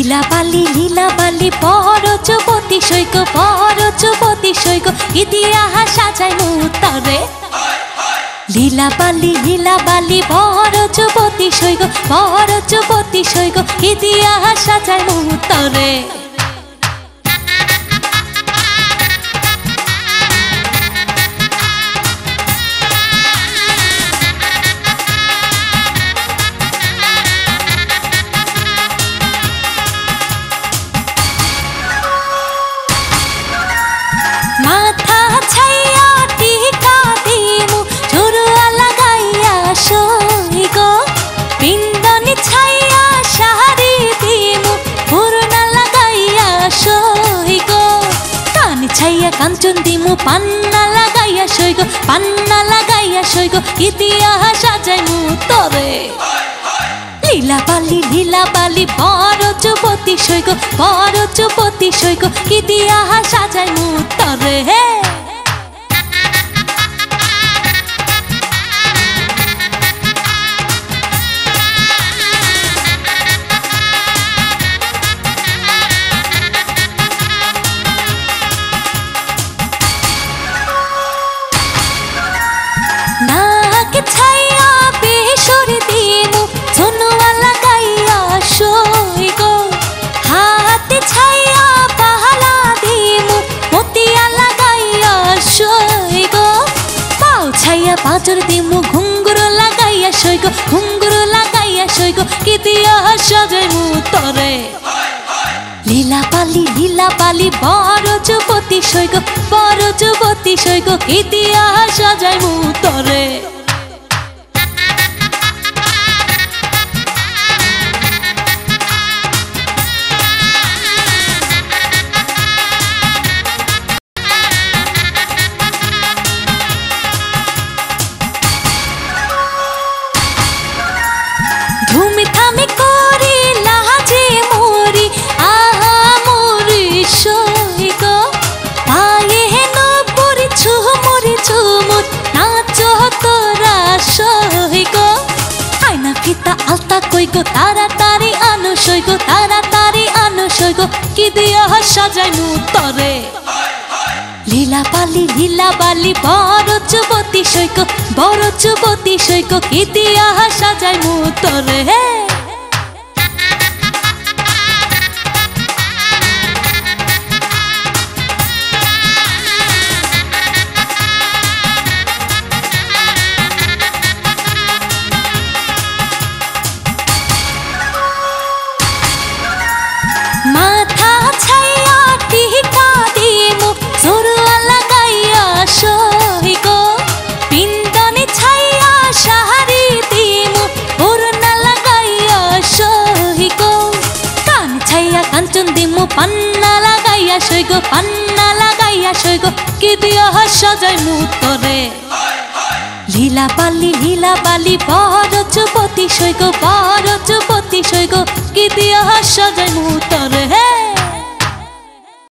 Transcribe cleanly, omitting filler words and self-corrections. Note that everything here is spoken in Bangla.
লীলা বালি বড় যুবতী সৈক ইতিহাস সাজায় মুতরে। লীলা বালি বড় যুবতী সৈক ইতিহাস সাজায় মুতরে। মাথা ছাইয়া টিকা দিমু চুরুয়া লাগাইয়া সইগ, পিন্দনি ছাইয়া শাড়ি দিমু পুরনা লাগাইয়া সইগ, কানি ছাইয়া কাঞ্চন দিমু পান্না লাগাইয়া সইগ ইতিহাস সাজায় মুতরে। লীলা বালি বড় যুবতী সৈক ইতিহাস সাজায় মুতরে। নাক ছাইয়া বেসরি দিমু ঝুনুয়া লাগাইয়া সইগ, হাতে ছাইয়া পাহালা দিমু মতিয়া লাগাইয়া সইগ, পাও ছাইয়া পাঁচর দিমু ঘুঙ্গুর লাগাইয়া সইগ ইতিহাস সাজায় মুতরে। লীলা বালি বড় যুবতী সৈক ইতিহাস সাজায় মুতরে। ধুমি থামি করি লাজে মরি আহা মরি সইগ, পায়ে হেন পরি ঝুমুর নাচো তোরা সইগ, আয়না ফিতা আলতা কইগো তাড়াতাড়ি আনো সইগ কি দিয়া সাজায় মুতরে। লীলা বালি বড় যুবতী সৈক ইতিহাস সাজায় মুতরে। মাথা ছাইয়া টিকা দিমু চুরুয়া লাগাইয়া সইগ, পিন্দনি ছাইয়া শাড়ি দিমু পুরনা লাগাইয়া সইগ, কান ছাইয়া কাঞ্চন দিমু পান্না লাগাইয়া সইগ কি ইতিহাস সাজায় মুতরে। লীলা বালি বড় যুবতী সৈক ইতিহাস সাজায় মুতরে।